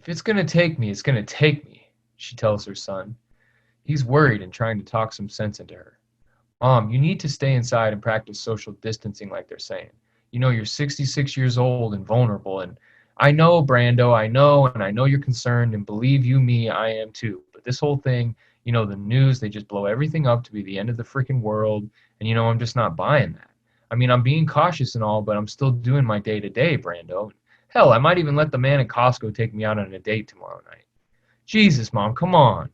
If it's going to take me, it's going to take me, she tells her son. He's worried and trying to talk some sense into her. Mom, you need to stay inside and practice social distancing like they're saying. You know, you're 66 years old and vulnerable, and I know, Brando, I know, and I know you're concerned, and believe you me, I am too. But this whole thing, the news, they just blow everything up to be the end of the freaking world, and I'm just not buying that. I mean, I'm being cautious and all, but I'm still doing my day to day, Brando. Hell, I might even let the man at Costco take me out on a date tomorrow night. Jesus, Mom, come on.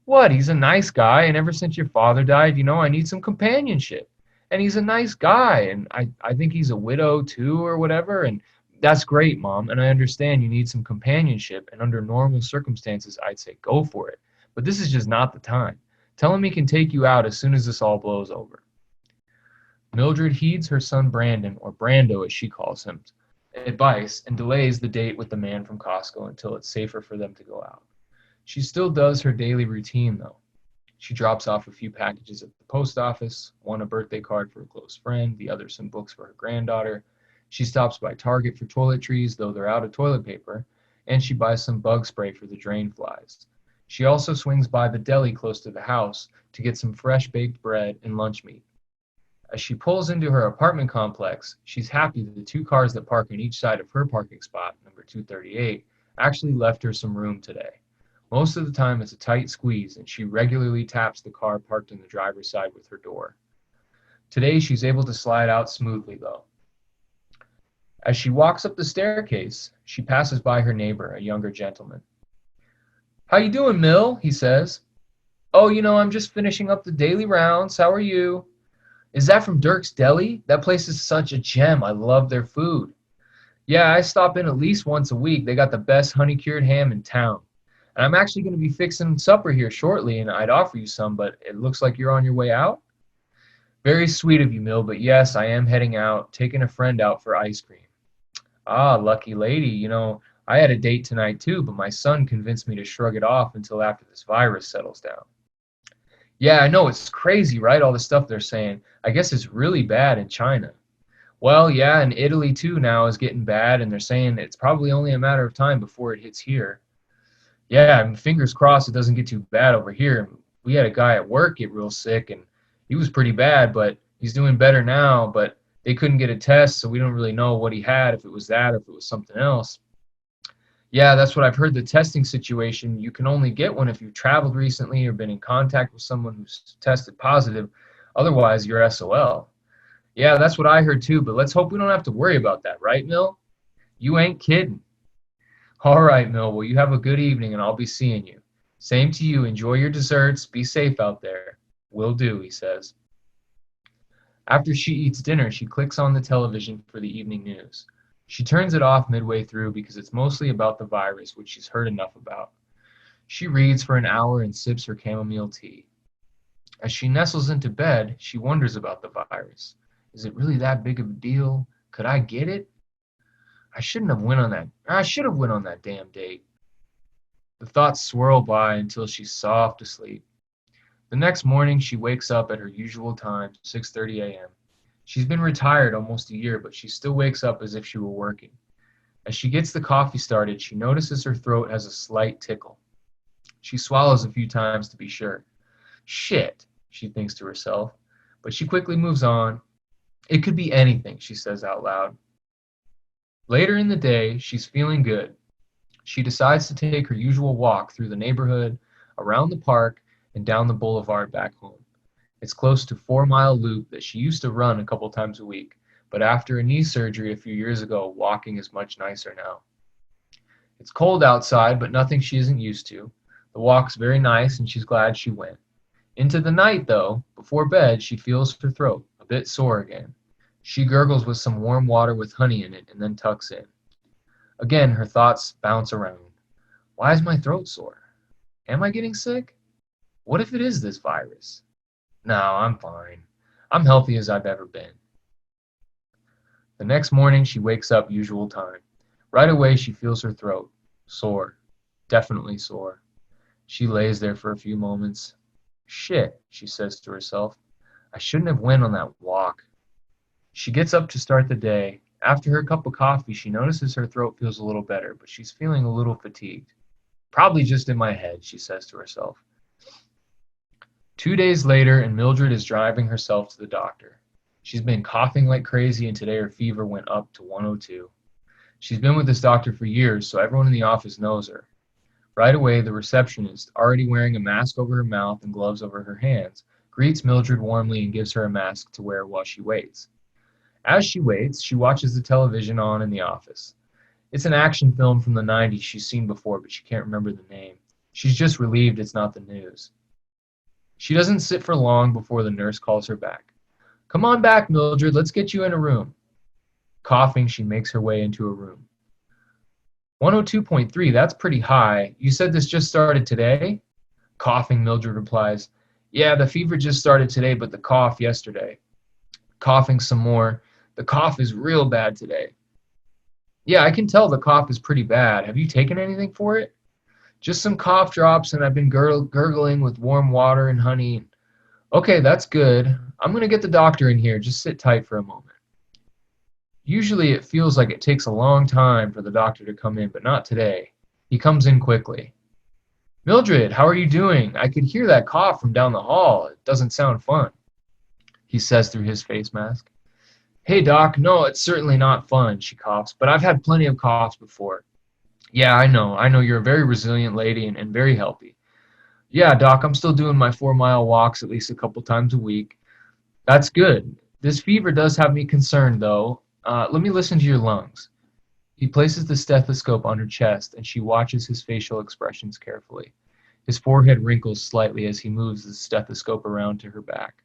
What? He's a nice guy, and ever since your father died, I need some companionship. And he's a nice guy, and I think he's a widow too, or whatever, and that's great, Mom, and I understand you need some companionship, and under normal circumstances, I'd say go for it. But this is just not the time. Tell him he can take you out as soon as this all blows over. Mildred heeds her son Brandon, or Brando as she calls him, advice and delays the date with the man from Costco until it's safer for them to go out. She still does her daily routine, though. She drops off a few packages at the post office, one a birthday card for a close friend, the other some books for her granddaughter. She stops by Target for toiletries, though they're out of toilet paper, and she buys some bug spray for the drain flies. She also swings by the deli close to the house to get some fresh baked bread and lunch meat. As she pulls into her apartment complex, she's happy that the two cars that park on each side of her parking spot, number 238, actually left her some room today. Most of the time it's a tight squeeze, and she regularly taps the car parked on the driver's side with her door. Today she's able to slide out smoothly, though. As she walks up the staircase, she passes by her neighbor, a younger gentleman. "How you doing, Mill?" he says. "Oh, I'm just finishing up the daily rounds. How are you?" "Is that from Dirk's Deli? That place is such a gem. I love their food." "Yeah, I stop in at least once a week. They got the best honey-cured ham in town. And I'm actually going to be fixing supper here shortly, and I'd offer you some, but it looks like you're on your way out." "Very sweet of you, Mill, but yes, I am heading out, taking a friend out for ice cream." "Ah, lucky lady. I had a date tonight too, but my son convinced me to shrug it off until after this virus settles down." "Yeah, I know, it's crazy, right? All the stuff they're saying. I guess it's really bad in China." "Well, yeah, and Italy too now is getting bad, and they're saying it's probably only a matter of time before it hits here." "Yeah, I mean, fingers crossed it doesn't get too bad over here. We had a guy at work get real sick, and he was pretty bad, but he's doing better now, but they couldn't get a test, so we don't really know what he had, if it was that or if it was something else." "Yeah, that's what I've heard. The testing situation, you can only get one if you've traveled recently or been in contact with someone who's tested positive. Otherwise, you're SOL." "Yeah, that's what I heard too, but let's hope we don't have to worry about that, right, Mill?" "You ain't kidding." "All right, Mill. Well, you have a good evening, and I'll be seeing you." "Same to you. Enjoy your desserts. Be safe out there." "Will do," he says. After she eats dinner, she clicks on the television for the evening news. She turns it off midway through because it's mostly about the virus, which she's heard enough about. She reads for an hour and sips her chamomile tea. As she nestles into bed, she wonders about the virus. Is it really that big of a deal? Could I get it? I shouldn't have went on that. I should have went on that damn date. The thoughts swirl by until she's soft asleep. The next morning, she wakes up at her usual time, 6:30 a.m. She's been retired almost a year, but she still wakes up as if she were working. As she gets the coffee started, she notices her throat has a slight tickle. She swallows a few times to be sure. Shit, she thinks to herself, but she quickly moves on. It could be anything, she says out loud. Later in the day, she's feeling good. She decides to take her usual walk through the neighborhood, around the park, and down the boulevard back home. It's close to 4 Mile Loop that she used to run a couple times a week, but after a knee surgery a few years ago, walking is much nicer now. It's cold outside, but nothing she isn't used to. The walk's very nice, and she's glad she went. Into the night, though, before bed, she feels her throat, a bit sore again. She gurgles with some warm water with honey in it and then tucks in. Again, her thoughts bounce around. Why is my throat sore? Am I getting sick? What if it is this virus? No, I'm fine. I'm healthy as I've ever been. The next morning, she wakes up usual time. Right away, she feels her throat. Sore. Definitely sore. She lays there for a few moments. Shit, she says to herself. I shouldn't have went on that walk. She gets up to start the day, After her cup of coffee, she notices her throat feels a little better, but she's feeling a little fatigued. Probably just in my head, she says to herself. 2 days later, and Mildred is driving herself to the doctor. She's been coughing like crazy, and today her fever went up to 102. She's been with this doctor for years, so everyone in the office knows her. Right away, the receptionist, already wearing a mask over her mouth and gloves over her hands, greets Mildred warmly and gives her a mask to wear while she waits. As she waits, she watches the television on in the office. It's an action film from the 90s she's seen before, but she can't remember the name. She's just relieved it's not the news. She doesn't sit for long before the nurse calls her back. Come on back, Mildred, let's get you in a room. Coughing, she makes her way into a room. 102.3, that's pretty high. You said this just started today? Coughing, Mildred replies, Yeah, the fever just started today, but the cough yesterday. Coughing some more, the cough is real bad today. Yeah, I can tell the cough is pretty bad. Have you taken anything for it? Just some cough drops, and I've been gurgling with warm water and honey. Okay, that's good. I'm going to get the doctor in here. Just sit tight for a moment. Usually it feels like it takes a long time for the doctor to come in, but not today. He comes in quickly. Mildred, how are you doing? I could hear that cough from down the hall. It doesn't sound fun, he says through his face mask. Hey, Doc, no, it's certainly not fun, she coughs, but I've had plenty of coughs before. Yeah, I know you're a very resilient lady and very healthy. Yeah, Doc, I'm still doing my 4-mile walks at least a couple times a week. That's good. This fever does have me concerned, though. Let me listen to your lungs. He places the stethoscope on her chest, and she watches his facial expressions carefully. His forehead wrinkles slightly as he moves the stethoscope around to her back.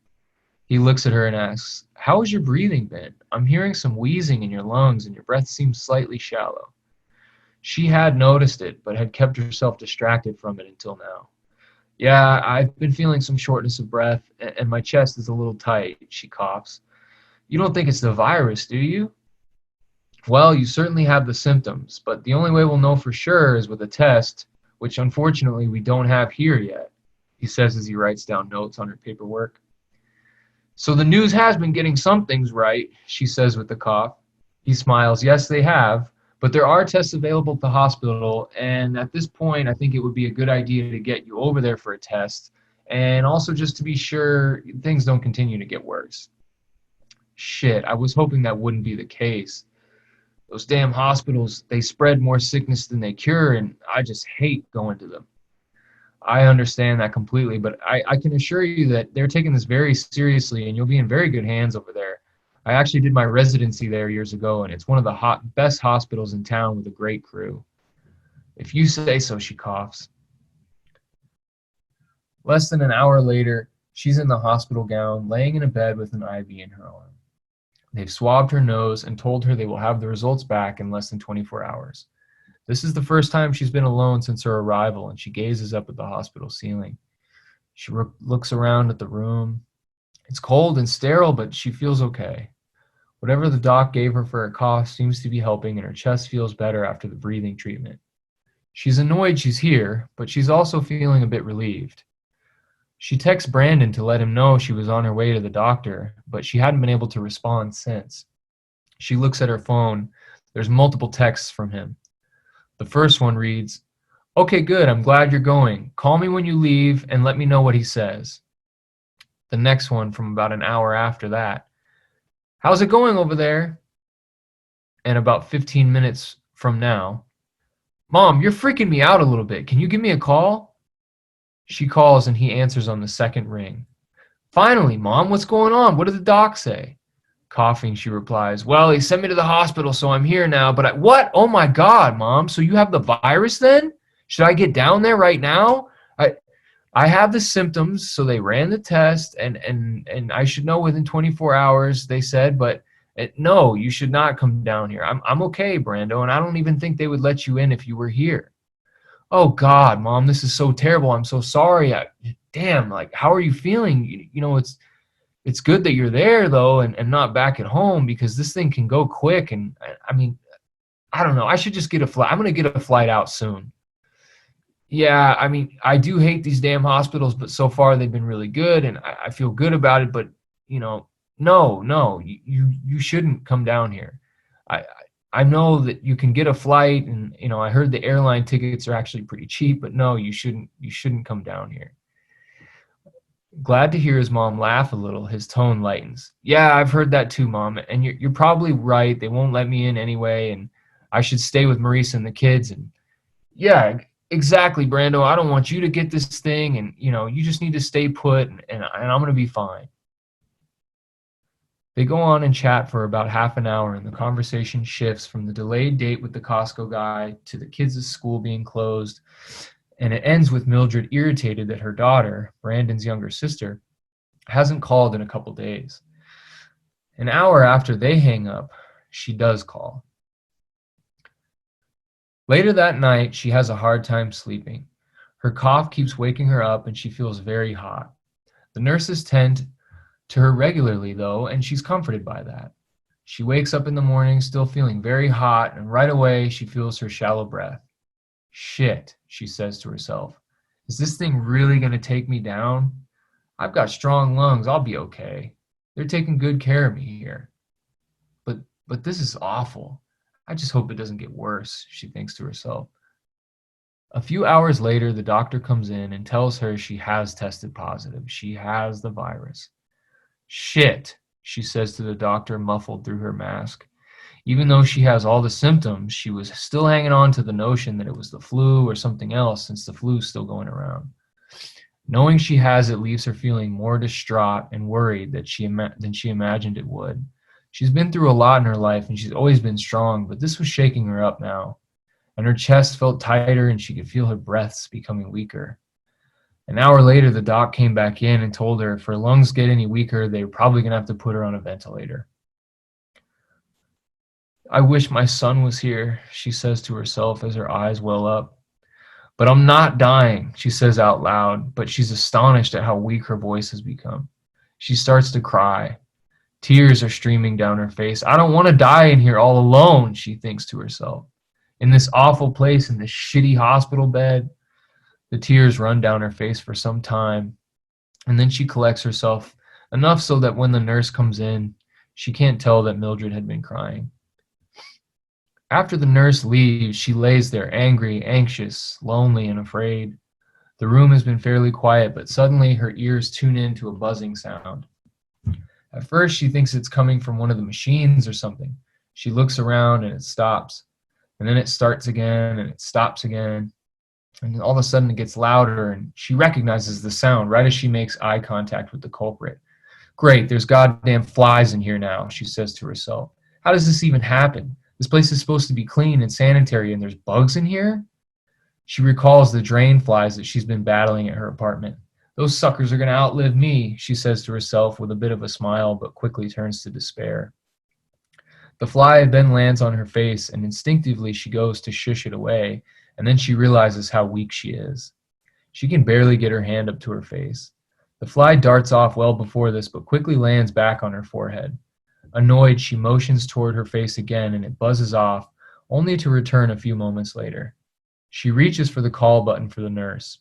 He looks at her and asks, How has your breathing been? I'm hearing some wheezing in your lungs, and your breath seems slightly shallow. She had noticed it, but had kept herself distracted from it until now. Yeah, I've been feeling some shortness of breath, and my chest is a little tight, she coughs. You don't think it's the virus, do you? Well, you certainly have the symptoms, but the only way we'll know for sure is with a test, which unfortunately we don't have here yet, he says as he writes down notes on her paperwork. So the news has been getting some things right, she says with a cough. He smiles. Yes, they have, but there are tests available at the hospital, and at this point, I think it would be a good idea to get you over there for a test, and also just to be sure things don't continue to get worse. Shit, I was hoping that wouldn't be the case. Those damn hospitals, they spread more sickness than they cure, and I just hate going to them. I understand that completely, but I can assure you that they're taking this very seriously, and you'll be in very good hands over there. I actually did my residency there years ago, and it's one of the best hospitals in town with a great crew. If you say so, she coughs. Less than an hour later, she's in the hospital gown, laying in a bed with an IV in her arm. They've swabbed her nose and told her they will have the results back in less than 24 hours. This is the first time she's been alone since her arrival, and she gazes up at the hospital ceiling. She looks around at the room. It's cold and sterile, but she feels okay. Whatever the doc gave her for her cough seems to be helping, and her chest feels better after the breathing treatment. She's annoyed she's here, but she's also feeling a bit relieved. She texts Brandon to let him know she was on her way to the doctor, but she hadn't been able to respond since. She looks at her phone. There's multiple texts from him. The first one reads, Okay, good, I'm glad you're going. Call me when you leave and let me know what he says. The next one from about an hour after that. How's it going over there? And about 15 minutes from now. Mom, you're freaking me out a little bit. Can you give me a call? She calls and he answers on the second ring. Finally, Mom, what's going on? What did the doc say? Coughing, she replies, Well, he sent me to the hospital, so I'm here now, but what? Oh my God, Mom, so you have the virus then? Should I get down there right now? I have the symptoms, so they ran the test, and I should know within 24 hours, they said, but no, you should not come down here. I'm okay, Brando, and I don't even think they would let you in if you were here. Oh God, Mom, this is so terrible. I'm so sorry. Damn, like, how are you feeling? You know, it's good that you're there though, and not back at home, because this thing can go quick. And I mean, I don't know. I should just get a flight. I'm going to get a flight out soon. Yeah, I mean, I do hate these damn hospitals, but so far they've been really good, and I feel good about it. But no, you shouldn't come down here. I I know that you can get a flight, and I heard the airline tickets are actually pretty cheap, but no, you shouldn't come down here." Glad to hear his mom laugh a little, his tone lightens. "Yeah, I've heard that too, Mom, and you're probably right. They won't let me in anyway, and I should stay with Marisa and the kids. And yeah, exactly, Brando. I don't want you to get this thing, and you just need to stay put, and I'm gonna be fine." They go on and chat for about half an hour, and the conversation shifts from the delayed date with the Costco guy to the kids' school being closed, and it ends with Mildred irritated that her daughter, Brandon's younger sister, hasn't called in a couple days. An hour after they hang up, she does call. Later that night, she has a hard time sleeping. Her cough keeps waking her up, and she feels very hot. The nurses tend to her regularly, though, and she's comforted by that. She wakes up in the morning still feeling very hot, and right away she feels her shallow breath. "Shit," she says to herself. "Is this thing really going to take me down? I've got strong lungs. I'll be okay. They're taking good care of me here. But this is awful. I just hope it doesn't get worse," she thinks to herself. A few hours later, the doctor comes in and tells her she has tested positive. She has the virus. "Shit," she says to the doctor, muffled through her mask. Even though she has all the symptoms, she was still hanging on to the notion that it was the flu or something else, since the flu's still going around. Knowing she has it leaves her feeling more distraught and worried than she imagined it would. She's been through a lot in her life, and she's always been strong, but this was shaking her up now. And her chest felt tighter, and she could feel her breaths becoming weaker. An hour later, the doc came back in and told her if her lungs get any weaker, they were probably going to have to put her on a ventilator. "I wish my son was here," she says to herself as her eyes well up. "But I'm not dying," she says out loud, but she's astonished at how weak her voice has become. She starts to cry. Tears are streaming down her face. "I don't want to die in here all alone," she thinks to herself. "In this awful place, in this shitty hospital bed." The tears run down her face for some time, and then she collects herself enough so that when the nurse comes in, she can't tell that Mildred had been crying. After the nurse leaves, she lays there angry, anxious, lonely, and afraid. The room has been fairly quiet, but suddenly her ears tune in to a buzzing sound. At first, she thinks it's coming from one of the machines or something. She looks around and it stops. And then it starts again and it stops again. And all of a sudden it gets louder, and she recognizes the sound right as she makes eye contact with the culprit. "Great, there's goddamn flies in here now," she says to herself. "How does this even happen? This place is supposed to be clean and sanitary, and there's bugs in here?" She recalls the drain flies that she's been battling at her apartment. "Those suckers are going to outlive me," she says to herself with a bit of a smile, but quickly turns to despair. The fly then lands on her face, and instinctively she goes to shush it away, and then she realizes how weak she is. She can barely get her hand up to her face. The fly darts off well before this, but quickly lands back on her forehead. Annoyed, she motions toward her face again, and it buzzes off, only to return a few moments later. She reaches for the call button for the nurse.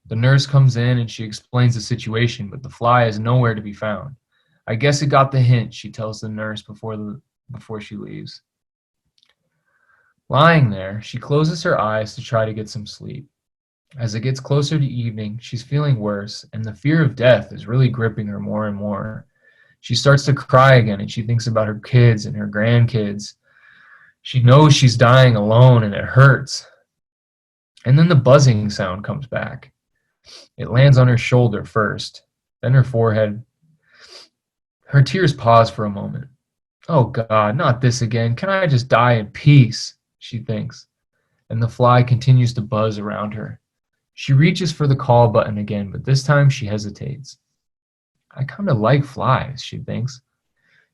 The nurse comes in and she explains the situation, but the fly is nowhere to be found. "I guess it got the hint," she tells the nurse before she leaves. Lying there, she closes her eyes to try to get some sleep. As it gets closer to evening, she's feeling worse, and the fear of death is really gripping her more and more. She starts to cry again, and she thinks about her kids and her grandkids. She knows she's dying alone, and it hurts. And then the buzzing sound comes back. It lands on her shoulder first, then her forehead. Her tears pause for a moment. "Oh God, not this again. Can I just die in peace?" she thinks. And the fly continues to buzz around her. She reaches for the call button again, but this time she hesitates. "I kind of like flies," she thinks.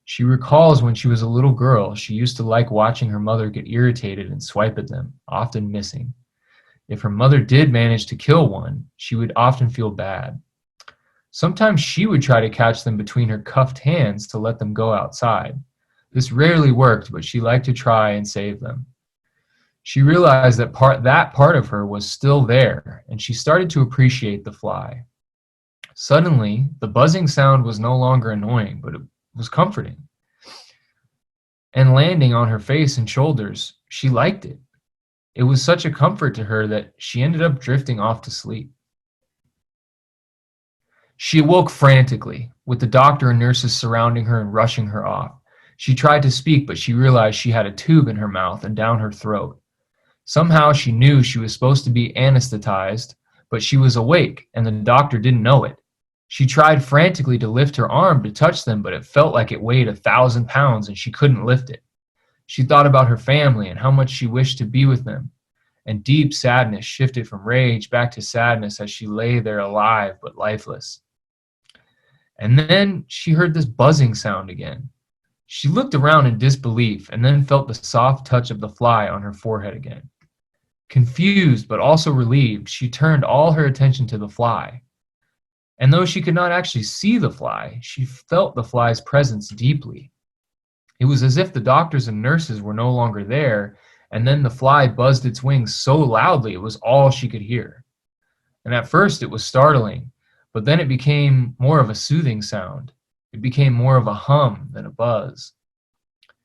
She recalls when she was a little girl, she used to like watching her mother get irritated and swipe at them, often missing. If her mother did manage to kill one, she would often feel bad. Sometimes she would try to catch them between her cuffed hands to let them go outside. This rarely worked, but she liked to try and save them. She realized that part of her was still there, and she started to appreciate the fly. Suddenly, the buzzing sound was no longer annoying, but it was comforting. and landing on her face and shoulders, she liked it. It was such a comfort to her that she ended up drifting off to sleep. She awoke frantically, with the doctor and nurses surrounding her and rushing her off. She tried to speak, but she realized she had a tube in her mouth and down her throat. Somehow she knew she was supposed to be anesthetized, but she was awake, and the doctor didn't know it. She tried frantically to lift her arm to touch them, but it felt like it weighed 1,000 pounds and she couldn't lift it. She thought about her family and how much she wished to be with them, and deep sadness shifted from rage back to sadness as she lay there alive but lifeless. And then she heard this buzzing sound again. She looked around in disbelief and then felt the soft touch of the fly on her forehead again. Confused but also relieved, she turned all her attention to the fly. And though she could not actually see the fly, she felt the fly's presence deeply. It was as if the doctors and nurses were no longer there, and then the fly buzzed its wings so loudly it was all she could hear. And at first it was startling, but then it became more of a soothing sound. It became more of a hum than a buzz.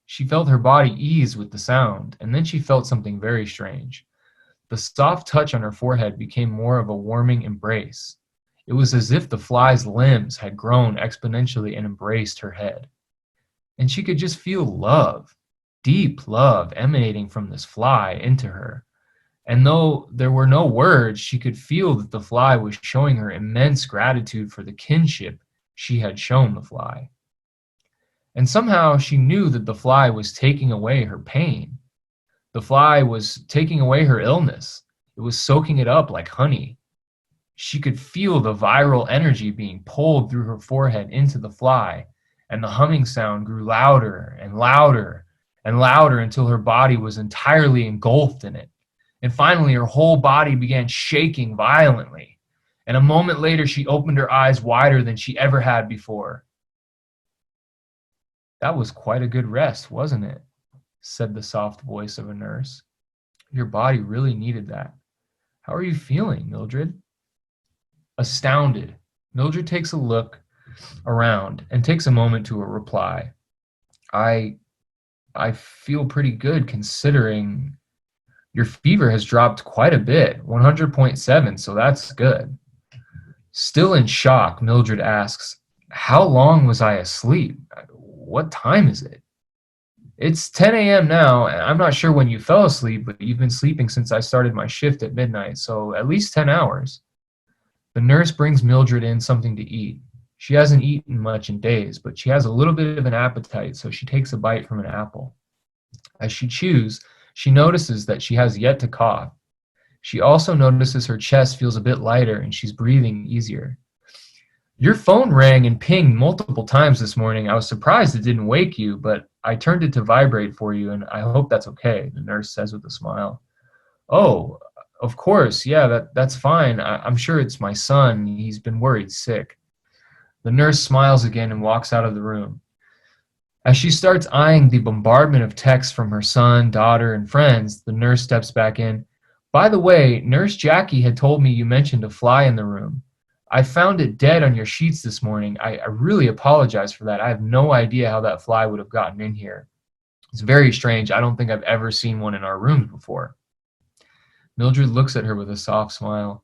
She felt her body ease with the sound, and then she felt something very strange. The soft touch on her forehead became more of a warming embrace. It was as if the fly's limbs had grown exponentially and embraced her head. And she could just feel love, deep love emanating from this fly into her. And though there were no words, she could feel that the fly was showing her immense gratitude for the kinship she had shown the fly. And somehow she knew that the fly was taking away her pain. The fly was taking away her illness. It was soaking it up like honey. She could feel the viral energy being pulled through her forehead into the fly, and the humming sound grew louder and louder and louder until her body was entirely engulfed in it. And finally, her whole body began shaking violently. And a moment later, she opened her eyes wider than she ever had before. "That was quite a good rest, wasn't it?" said the soft voice of a nurse. "Your body really needed that. How are you feeling, Mildred?" Astounded, Mildred takes a look around and takes a moment to reply. I feel pretty good considering your fever has dropped quite a bit, 100.7, so that's good." Still in shock, Mildred asks, "How long was I asleep? What time is it?" "It's 10 a.m. now, and I'm not sure when you fell asleep, but you've been sleeping since I started my shift at midnight, so at least 10 hours. The nurse brings Mildred in something to eat. She hasn't eaten much in days, but she has a little bit of an appetite, so she takes a bite from an apple. As she chews, she notices that she has yet to cough. She also notices her chest feels a bit lighter and she's breathing easier. "Your phone rang and pinged multiple times this morning. I was surprised it didn't wake you, but I turned it to vibrate for you, and I hope that's okay," the nurse says with a smile. "Oh, of course, yeah, that's fine. I'm sure it's my son. He's been worried sick." The nurse smiles again and walks out of the room. As she starts eyeing the bombardment of texts from her son, daughter, and friends, the nurse steps back in. "By the way, Nurse Jackie had told me you mentioned a fly in the room. I found it dead on your sheets this morning. I really apologize for that. I have no idea how that fly would have gotten in here. It's very strange. I don't think I've ever seen one in our rooms before." Mildred looks at her with a soft smile.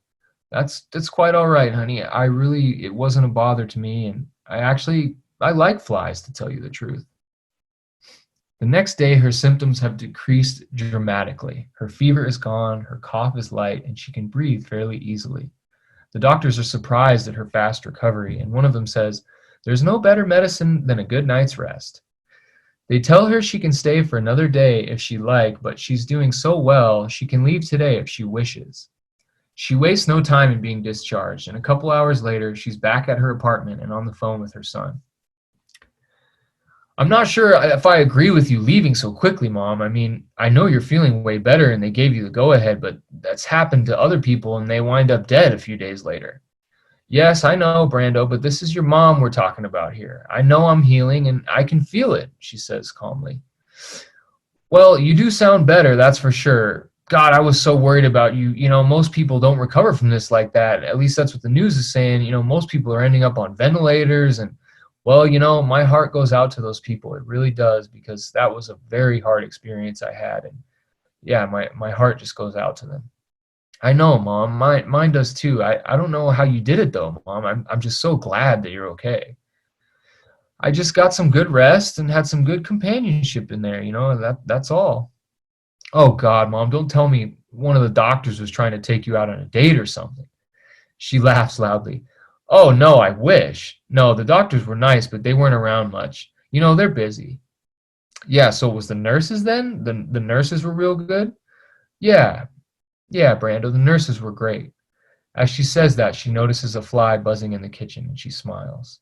That's quite all right, honey. It wasn't a bother to me, and I like flies, to tell you the truth." The next day, her symptoms have decreased dramatically. Her fever is gone, her cough is light, and she can breathe fairly easily. The doctors are surprised at her fast recovery, and one of them says, "There's no better medicine than a good night's rest." They tell her she can stay for another day if she'd like, but she's doing so well, she can leave today if she wishes. She wastes no time in being discharged, and a couple hours later, she's back at her apartment and on the phone with her son. "I'm not sure if I agree with you leaving so quickly, Mom. I mean, I know you're feeling way better and they gave you the go-ahead, but that's happened to other people and they wind up dead a few days later." "Yes, I know, Brando, but this is your mom we're talking about here. I know I'm healing and I can feel it," she says calmly. "Well, you do sound better, that's for sure. God, I was so worried about you. You know, most people don't recover from this like that. At least that's what the news is saying. You know, most people are ending up on ventilators and Well, my heart goes out to those people. It really does, because that was a very hard experience I had. And yeah, my heart just goes out to them. I know, Mom. Mine does too. I don't know how you did it though, Mom. I'm just so glad that you're okay. I just got some good rest and had some good companionship in there, that's all. Oh God, Mom, don't tell me one of the doctors was trying to take you out on a date or something. She laughs loudly. Oh no, I wish. No, the doctors were nice, but they weren't around much. They're busy. Yeah, so it was the nurses then? The nurses were real good? Yeah, yeah, Brando, the nurses were great. As she says that, she notices a fly buzzing in the kitchen and she smiles.